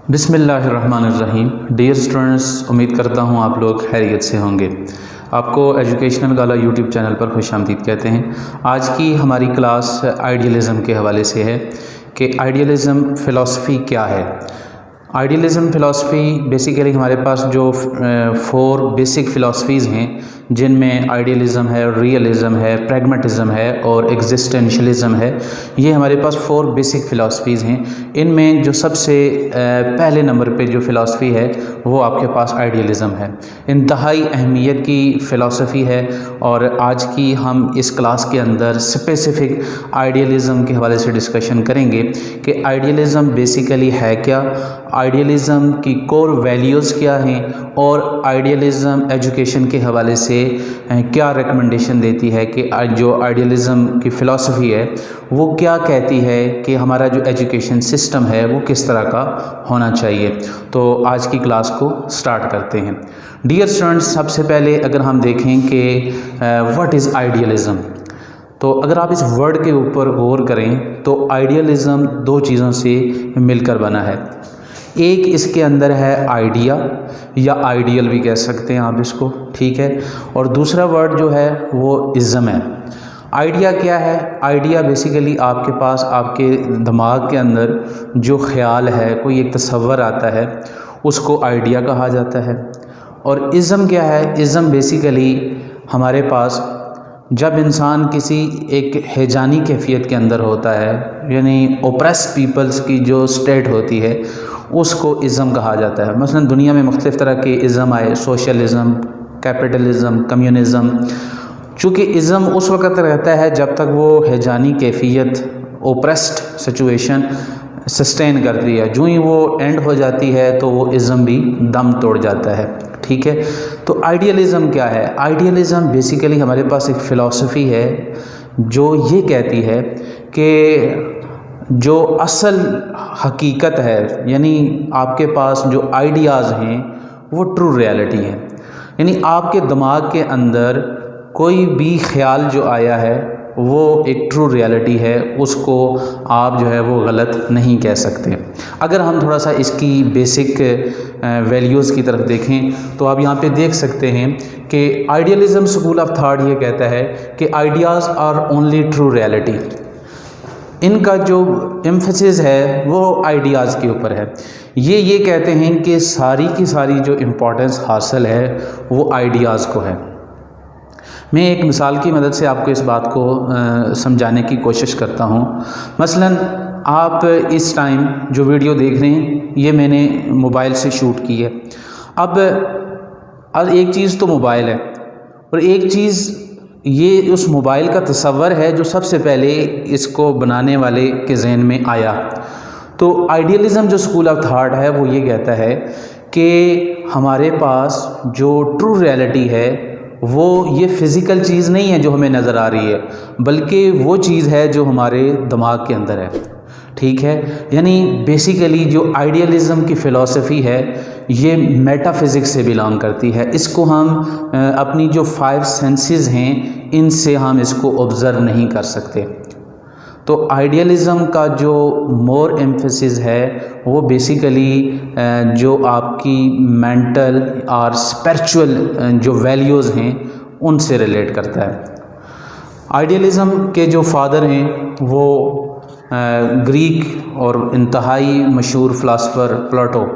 बिस्मिल्लाहिर्रहमानिर्रहीम। Dear students, उम्मीद करता हूँ आप लोग खैरियत से होंगे। आपको एजुकेशनल गाला यूट्यूब चैनल पर खुशामदीद कहते हैं। आज की हमारी क्लास आइडियलिज़म के हवाले से है कि आइडियलिज़म फ़िलासफ़ी क्या है। आइडियलिज़म फ़िलासफ़ी बेसिकली हमारे पास जो 4 बेसिक फ़िलासफ़ीज़ हैं, जिनमें आइडियलिज़म है, रियलिज़म है, प्रैग्मेटिज़म है और एग्जिस्टेंशलिज़म है। ये हमारे पास 4 बेसिक फ़िलासफ़ीज़ हैं। इनमें जो सबसे पहले नंबर पे जो फ़िलासफ़ी है वो आपके पास आइडियलिज़म है। इंतहाई अहमियत की फ़िलासफ़ी है और आज की हम इस क्लास के अंदर स्पेसिफ़िक आइडियलिज़म के हवाले से डिस्कशन करेंगे कि आइडियलिज़म बेसिकली है क्या, आइडियलिज़म की कोर वैल्यूज़ क्या हैं और आइडियलिज़म एजुकेशन के हवाले से क्या रिकमेंडेशन देती है कि जो आइडियलिज़म की फ़िलासफ़ी है वो क्या कहती है कि हमारा जो एजुकेशन सिस्टम है वो किस तरह का होना चाहिए। तो आज की क्लास को स्टार्ट करते हैं। डियर स्टूडेंट्स, सबसे पहले अगर हम देखें कि व्हाट इज़ आइडियलिज़म, तो अगर आप इस वर्ड के ऊपर गौर करें तो आइडियलिज़म 2 चीज़ों से मिलकर बना है। एक इसके अंदर है आइडिया या आइडियल भी कह सकते हैं आप इसको, ठीक है। और दूसरा वर्ड जो है वो इज़म है। आइडिया क्या है? आइडिया बेसिकली आपके पास आपके दिमाग के अंदर जो ख्याल है, कोई एक तसव्वुर आता है, उसको आइडिया कहा जाता है। और इज़म क्या है? इज़म बेसिकली हमारे पास जब इंसान किसी एक हैजानी कैफियत के अंदर होता है, यानी ओप्रेस्ड पीपल्स की जो स्टेट होती है उसको इज़म कहा जाता है। मसलन दुनिया में मुख्तलिफ़ तरह के इज़म आए, सोशलिज़म, कैपिटलिज़म, कम्युनिज़म। चूँकि इज़म उस वक़्त रहता है जब तक वो हैजानी कैफियत, ओप्रेस्ड सिचुएशन सस्टेन करती है। जो ही वो एंड हो जाती है तो वो इज़म भी दम तोड़ जाता है, ठीक है। तो आइडियलिज़म क्या है? आइडियलिज़म बेसिकली हमारे पास एक फ़िलासफ़ी है जो ये कहती है कि जो असल हकीकत है, यानी आपके पास जो आइडियाज़ हैं वो ट्रू रियलिटी है। यानी आपके दिमाग के अंदर कोई भी ख्याल जो आया है वो एक ट्रू रियलिटी है, उसको आप जो है वो गलत नहीं कह सकते। अगर हम थोड़ा सा इसकी बेसिक वैल्यूज़ की तरफ देखें तो आप यहाँ पे देख सकते हैं कि आइडियलिज़म स्कूल ऑफ थॉट ये कहता है कि ideas are only true reality. इनका जो एम्फेसिस है वो आइडियाज़ के ऊपर है। ये कहते हैं कि सारी की सारी जो इम्पोर्टेंस हासिल है वो आइडियाज़ को है। मैं एक मिसाल की मदद से आपको इस बात को समझाने की कोशिश करता हूँ। मसलन आप इस टाइम जो वीडियो देख रहे हैं ये मैंने मोबाइल से शूट की है। अब एक चीज़ तो मोबाइल है और एक चीज़ ये उस मोबाइल का तसव्वुर है जो सबसे पहले इसको बनाने वाले के जहन में आया। तो आइडियलिज़म जो स्कूल ऑफ थॉट है वो ये कहता है कि हमारे पास जो ट्रू रियलिटी है वो ये फ़िज़िकल चीज़ नहीं है जो हमें नज़र आ रही है, बल्कि वो चीज़ है जो हमारे दिमाग के अंदर है, ठीक है। यानी बेसिकली जो आइडियलिज़म की फ़िलासफ़ी है ये मेटाफिज़िक्स से बिलोंग करती है। इसको हम अपनी जो 5 सेंसेस हैं इनसे हम इसको ऑब्ज़र्व नहीं कर सकते। तो आइडियलिज़म का जो मोर एम्फेसिस है वो बेसिकली जो आपकी मेंटल और स्पिरिचुअल जो वैल्यूज़ हैं उनसे रिलेट करता है। आइडियलिज़म के जो फादर हैं वो ग्रीक और इंतहाई मशहूर फ़िलासफ़र प्लेटो,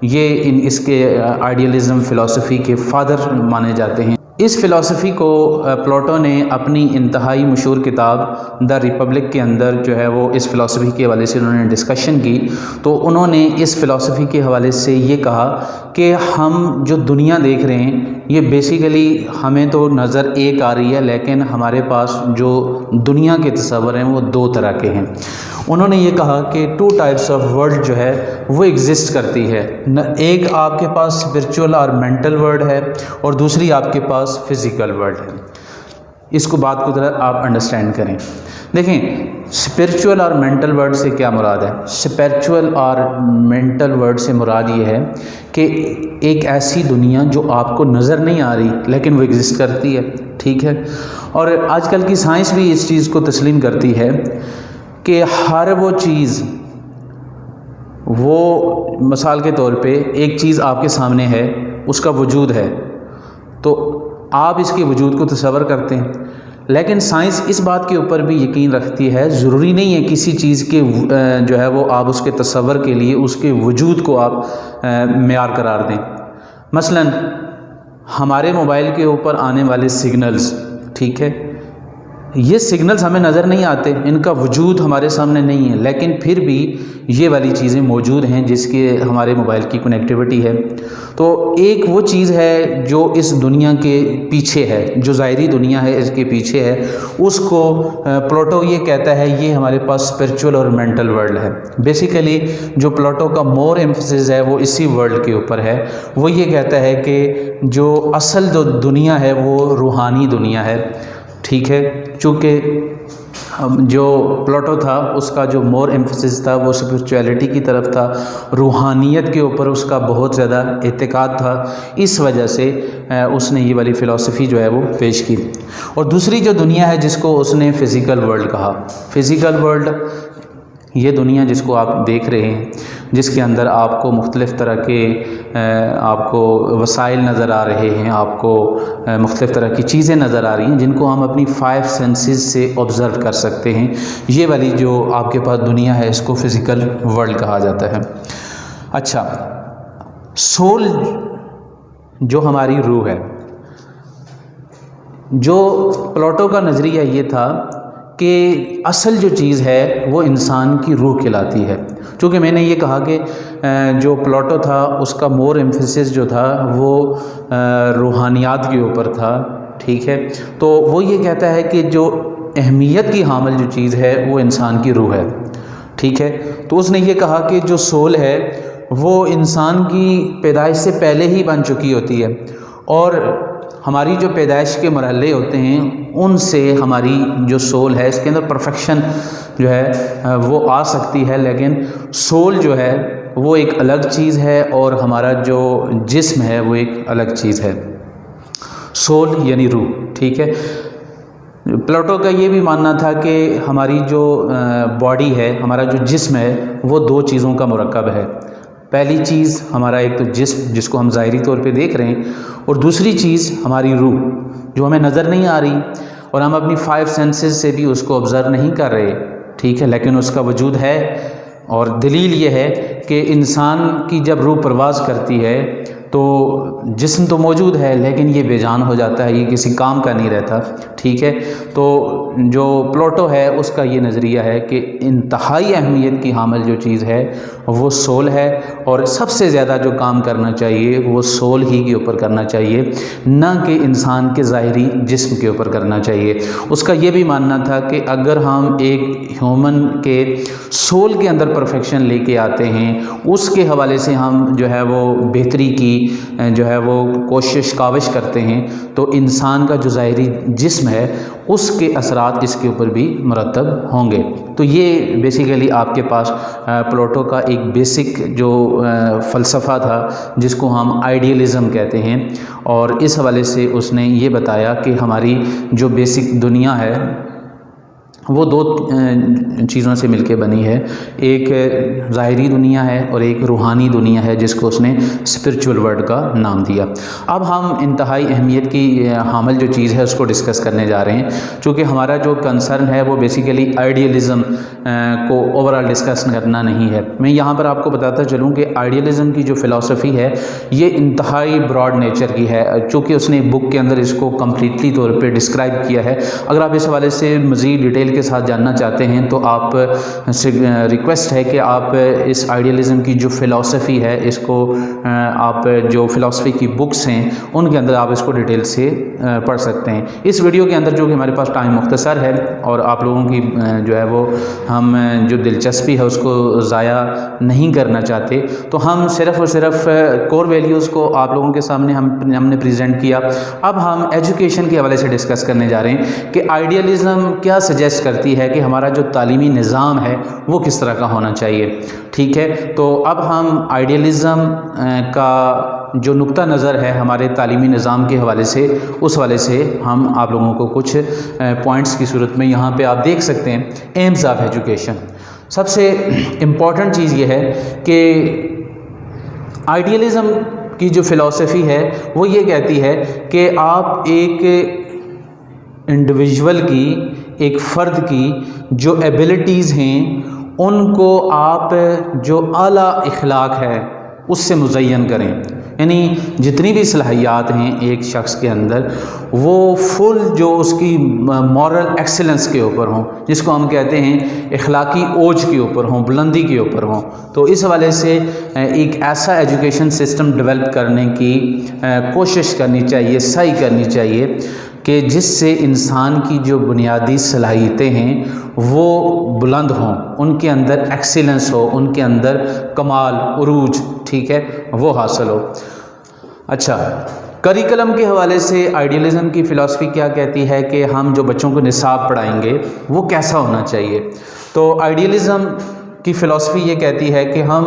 ये इसके आइडियलिज़म फ़िलासफ़ी के फादर माने जाते हैं। इस फ़िलासफ़ी को प्लेटो ने अपनी इंतहाई मशहूर किताब द रिपब्लिक के अंदर जो है वो इस फ़िलासफ़ी के हवाले से उन्होंने डिस्कशन की। तो उन्होंने इस फ़िलासफ़ी के हवाले से ये कहा कि हम जो दुनिया देख रहे हैं ये बेसिकली हमें तो नज़र एक आ रही है, लेकिन हमारे पास जो दुनिया के तस्वर हैं वो 2 तरह के हैं। उन्होंने ये कहा कि 2 टाइप्स ऑफ वर्ल्ड जो है वो एग्ज़िस्ट करती है। एक आपके पास स्पिरिचुअल और मेंटल वर्ल्ड है और दूसरी आपके पास फिज़िकल वर्ल्ड है। इसको बात को ज़रा आप अंडरस्टैंड करें। देखें, स्पिरिचुअल और मेंटल वर्ल्ड से क्या मुराद है? स्पिरिचुअल और मेंटल वर्ल्ड से मुराद ये है कि एक ऐसी दुनिया जो आपको नज़र नहीं आ रही लेकिन वो एग्ज़िस्ट करती है, ठीक है। और आजकल की साइंस भी इस चीज़ को तस्लीम करती है कि हर वो चीज़ वो मिसाल के तौर पे एक चीज़ आपके सामने है, उसका वजूद है, तो आप इसके वजूद को तसव्वुर करते हैं। लेकिन साइंस इस बात के ऊपर भी यकीन रखती है, ज़रूरी नहीं है किसी चीज़ के जो है वो आप उसके तसव्वुर के लिए उसके वजूद को आप मेयार करार दें। मसलन हमारे मोबाइल के ऊपर आने वाले सिग्नल्स, ठीक है, ये सिग्नल्स हमें नज़र नहीं आते, इनका वजूद हमारे सामने नहीं है, लेकिन फिर भी ये वाली चीज़ें मौजूद हैं जिसके हमारे मोबाइल की कनेक्टिविटी है। तो एक वो चीज़ है जो इस दुनिया के पीछे है, जो ज़ाहिरी दुनिया है इसके पीछे है, उसको प्लूटो ये कहता है ये हमारे पास स्पिरिचुअल और मेंटल वर्ल्ड है। बेसिकली जो प्लूटो का मोर एम्फेसिस है वो इसी वर्ल्ड के ऊपर है। वो ये कहता है कि जो असल जो दुनिया है वो रूहानी दुनिया है, ठीक है। चूँकि जो प्लूटो था उसका जो मोर एम्फेसिस था वो स्पिरिचुअलिटी की तरफ था, रूहानियत के ऊपर उसका बहुत ज़्यादा एतकाद था, इस वजह से उसने ये वाली फ़िलासफ़ी जो है वो पेश की। और दूसरी जो दुनिया है जिसको उसने फ़िज़िकल वर्ल्ड कहा, फ़िज़िकल वर्ल्ड ये दुनिया जिसको आप देख रहे हैं, जिसके अंदर आपको मुख्तलिफ़ तरह के आपको वसाइल नज़र आ रहे हैं, आपको मुख्तलिफ़ तरह की चीज़ें नज़र आ रही हैं जिनको हम अपनी 5 सेंसेस से ऑब्ज़र्व कर सकते हैं। ये वाली जो आपके पास दुनिया है इसको फ़िज़िकल वर्ल्ड कहा जाता है। अच्छा, सोल जो हमारी रूह है, जो प्लूटो का नज़रिया ये था कि असल जो चीज़ है वो इंसान की रूह कहलाती है। चूँकि मैंने ये कहा कि जो प्लूटो था उसका मोर एम्फेसिस जो था वो रूहानियात के ऊपर था, ठीक है। तो वो ये कहता है कि जो अहमियत की हामिल जो चीज़ है वो इंसान की रूह है, ठीक है। तो उसने ये कहा कि जो सोल है वो इंसान की पैदाइश से पहले ही बन चुकी होती है, और हमारी जो पैदाइश के मरहले होते हैं उनसे हमारी जो सोल है इसके अंदर परफेक्शन जो है वो आ सकती है, लेकिन सोल जो है वो एक अलग चीज़ है और हमारा जो जिस्म है वो एक अलग चीज़ है। सोल यानी रूह, ठीक है। प्लूटो का ये भी मानना था कि हमारी जो बॉडी है, हमारा जो जिस्म है वो 2 चीज़ों का मुरक्कब है। पहली चीज़ हमारा एक तो जिस्म जिसको हम ज़ाहिरी तौर पे देख रहे हैं, और दूसरी चीज़ हमारी रूह जो हमें नज़र नहीं आ रही और हम अपनी 5 सेंसेस से भी उसको ऑब्ज़र्व नहीं कर रहे, ठीक है, लेकिन उसका वजूद है। और दलील ये है कि इंसान की जब रूह परवाज़ करती है तो जिस्म तो मौजूद है लेकिन ये बेजान हो जाता है, ये किसी काम का नहीं रहता, ठीक है। तो जो प्लूटो है उसका ये नज़रिया है कि इंतहाई अहमियत की हामिल जो चीज़ है वो सोल है, और सबसे ज़्यादा जो काम करना चाहिए वो सोल ही के ऊपर करना चाहिए, ना कि इंसान के ज़ाहिरी जिस्म के ऊपर करना चाहिए। उसका ये भी मानना था कि अगर हम एक ह्यूमन के सोल के अंदर परफेक्शन लेके आते हैं, उसके हवाले से हम जो है वो बेहतरी की जो है वो कोशिश काविश करते हैं, तो इंसान का जो ज़ाहिरी जिस्म है उसके असरात इसके ऊपर भी मुरतब होंगे। तो ये बेसिकली आपके पास प्लूटो का एक बेसिक जो फ़लसफ़ा था जिसको हम आइडियलिज़म कहते हैं, और इस हवाले से उसने ये बताया कि हमारी जो बेसिक दुनिया है वो 2 चीज़ों से मिलके बनी है, एक ज़ाहिरी दुनिया है और एक रूहानी दुनिया है जिसको उसने स्पिरिचुअल वर्ल्ड का नाम दिया। अब हम इंतहाई अहमियत की हामिल जो चीज़ है उसको डिस्कस करने जा रहे हैं। चूँकि हमारा जो कंसर्न है वो बेसिकली आइडियलिज़म को ओवरऑल डिस्कस करना नहीं है। मैं यहाँ पर आपको बताता चलूँ कि आइडियलिज़म की जो फ़िलासफ़ी है ये इंतहाई ब्रॉड नेचर की है, चूँकि उसने बुक के अंदर इसको कम्प्लीटली तौर पर डिस्क्राइब किया है। अगर आप इस हवाले से मज़ीद डिटेल के साथ जानना चाहते हैं तो आप से रिक्वेस्ट है कि आप इस आइडियलिज़म की जो फ़िलासफ़ी है इसको आप जो फ़िलासफ़ी की बुक्स हैं उनके अंदर आप इसको डिटेल से पढ़ सकते हैं। इस वीडियो के अंदर जो कि हमारे पास टाइम मुख्तसर है और आप लोगों की जो है वो हम जो दिलचस्पी है उसको ज़ाया नहीं करना चाहते, तो हम सिर्फ़ और सिर्फ कोर वैल्यूज़ को आप लोगों के सामने हमने प्रेजेंट किया। अब हम एजुकेशन के हवाले से डिस्कस करने जा रहे हैं कि आइडियलिज़म क्या सजेस्ट करती है कि हमारा जो तालीमी निज़ाम है वो किस तरह का होना चाहिए, ठीक है। तो अब हम आइडियलिज़म का जो नुक्ता नज़र है हमारे तालीमी निज़ाम के हवाले से, उस हवाले से हम आप लोगों को कुछ पॉइंट्स की सूरत में यहाँ पे आप देख सकते हैं। एम्स ऑफ एजुकेशन, सबसे इम्पॉर्टेंट चीज़ ये है कि आइडियलिज़म की जो फ़िलॉसफ़ी है वो ये कहती है कि आप एक इंडिविजुअल की, एक फ़र्द की जो एबिलिटीज़ हैं उनको आप जो आला इखलाक है उससे मुज़य्यन करें। यानी जितनी भी सलाहियात हैं एक शख्स के अंदर वो फुल जो उसकी मॉरल एक्सीलेंस के ऊपर हों, जिसको हम कहते हैं इखलाकी ओज के ऊपर हों, बुलंदी के ऊपर हों। तो इस हवाले से एक ऐसा एजुकेशन सिस्टम डेवलप करने की कोशिश करनी चाहिए, सही करनी चाहिए कि जिससे इंसान की जो बुनियादी सलाहियतें हैं वो बुलंद हों, उनके अंदर एक्सीलेंस हो, उनके अंदर कमाल, उरूज, ठीक है, वो हासिल हो। अच्छा, करिकुलम के हवाले से आइडियलिज़म की फ़िलासफ़ी क्या कहती है कि हम जो बच्चों को निसाब पढ़ाएंगे वो कैसा होना चाहिए। तो आइडियलिज़म की फ़िलासफ़ी ये कहती है कि हम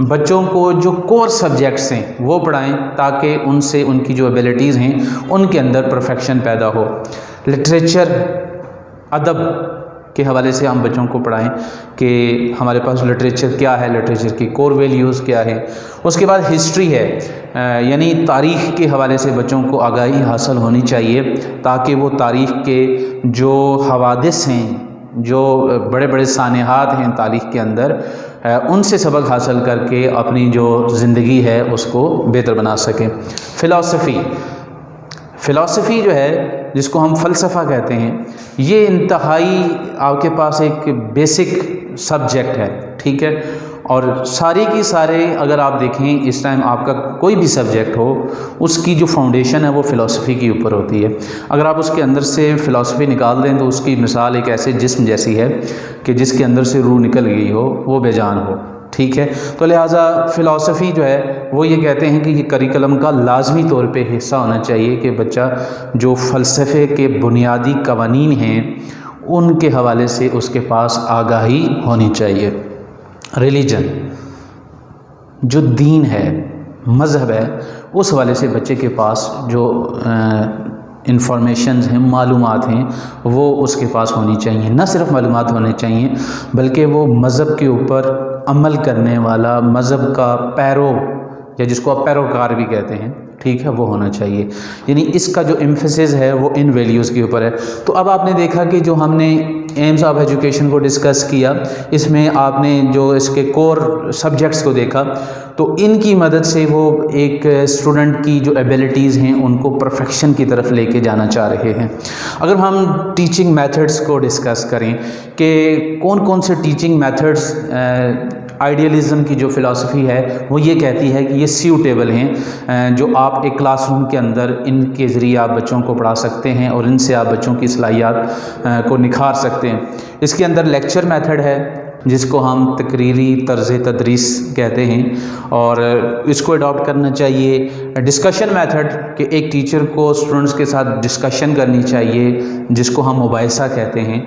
बच्चों को जो कोर सब्जेक्ट्स हैं वो पढ़ाएं ताकि उनसे उनकी जो एबिलिटीज़ हैं उनके अंदर परफेक्शन पैदा हो। लिटरेचर, अदब के हवाले से हम बच्चों को पढ़ाएं कि हमारे पास लिटरेचर क्या है, लिटरेचर की कोर वैल्यूज़ क्या है। उसके बाद हिस्ट्री है, यानी तारीख़ के हवाले से बच्चों को आगाही हासिल होनी चाहिए ताकि वो तारीख़ के जो हवादिस हैं, जो बड़े बड़े सानेहात हैं तारीख़ के अंदर, उनसे सबक हासिल करके अपनी जो ज़िंदगी है उसको बेहतर बना सकें। फ़िलासफ़ी जो है, जिसको हम फ़लसफ़ा कहते हैं, ये इंतहाई आपके पास एक बेसिक सब्जेक्ट है, ठीक है। और सारे की सारे अगर आप देखें इस टाइम आपका कोई भी सब्जेक्ट हो उसकी जो फाउंडेशन है वो फ़िलासफ़ी के ऊपर होती है। अगर आप उसके अंदर से फ़िलासफ़ी निकाल दें तो उसकी मिसाल एक ऐसे जिस्म जैसी है कि जिसके अंदर से रूह निकल गई हो, वो बेजान हो, ठीक है। तो लिहाजा फ़िलासफ़ी जो है वो ये कहते हैं कि ये करिकुलम का लाजमी तौर पे हिस्सा होना चाहिए कि बच्चा जो फ़लसफ़े के बुनियादी कवानीन हैं उनके हवाले से उसके पास आगाही होनी चाहिए। रिलीजन, जो दीन है, मज़हब है, उस हवाले से बच्चे के पास जो इंफॉर्मेशंस हैं, मालूमात हैं, वो उसके पास होनी चाहिए। न सिर्फ मालूमात होने चाहिए बल्कि वो मज़हब के ऊपर अमल करने वाला, मज़हब का पैरो, या जिसको आप पैरोकार भी कहते हैं, ठीक है, वो होना चाहिए। यानी इसका जो एम्फेसिस है वो इन वैल्यूज़ के ऊपर है। तो अब आपने देखा कि जो हमने एम्स ऑफ एजुकेशन को डिस्कस किया, इसमें आपने जो इसके कोर सब्जेक्ट्स को देखा, तो इनकी मदद से वो एक स्टूडेंट की जो एबिलिटीज़ हैं उनको परफेक्शन की तरफ लेके जाना चाह रहे हैं। अगर हम टीचिंग मेथड्स को डिस्कस करें कि कौन कौन से टीचिंग मेथड्स आइडियलिज़म की जो फ़िलासफ़ी है वो ये कहती है कि ये सूटेबल हैं, जो आप एक क्लासरूम के अंदर इनके ज़रिए आप बच्चों को पढ़ा सकते हैं और इनसे आप बच्चों की सलाहियत को निखार सकते हैं। इसके अंदर लेक्चर मेथड है जिसको हम तकरीरी तर्ज़ तदरीस कहते हैं और इसको अडॉप्ट करना चाहिए। डिस्कशन मेथड कि एक टीचर को स्टूडेंट्स के साथ डिस्कशन करनी चाहिए जिसको हम मुबाहिसा कहते हैं,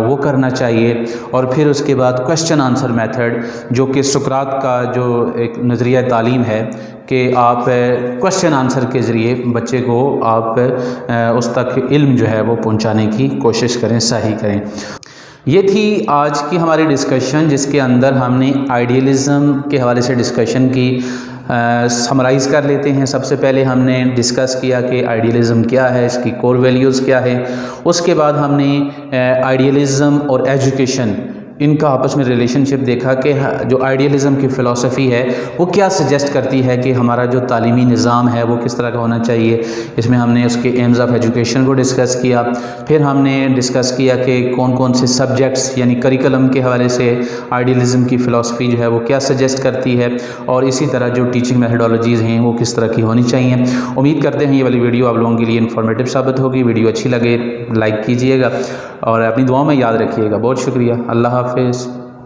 वो करना चाहिए। और फिर उसके बाद क्वेश्चन आंसर मेथड जो कि सुकरात का जो एक नज़रिया तालीम है कि आप क्वेश्चन आंसर के ज़रिए बच्चे को आप उस तक इल्म जो है वो पहुंचाने की कोशिश करें, सही करें। ये थी आज की हमारी डिस्कशन जिसके अंदर हमने आइडियलिज़म के हवाले से डिस्कशन की। समराइज़ कर लेते हैं। सबसे पहले हमने डिस्कस किया कि आइडियलिज़म क्या है, इसकी कोर वैल्यूज़ क्या है। उसके बाद हमने आइडियलिज़म और एजुकेशन इनका आपस में रिलेशनशिप देखा कि जो आइडियलिज़म की फ़िलासफ़ी है वो क्या सजेस्ट करती है कि हमारा जो तालीमी निज़ाम है वो किस तरह का होना चाहिए। इसमें हमने उसके एम्स ऑफ एजुकेशन को डिस्कस किया। फिर हमने डिस्कस किया कि कौन कौन से सब्जेक्ट्स यानी करिकुलम के हवाले से आइडियलिज़म की फ़िलासफ़ी जो है वो क्या सजेस्ट करती है और इसी तरह जो टीचिंग मेथडोलॉजीज़ हैं वो किस तरह की होनी चाहिए। उम्मीद करते हैं ये वाली वीडियो आप लोगों के लिए इन्फॉर्मेटिव साबित होगी। वीडियो अच्छी लगे लाइक कीजिएगा और अपनी दुआओं में याद रखिएगा। बहुत शुक्रिया। अल्लाह हाफ़िज़।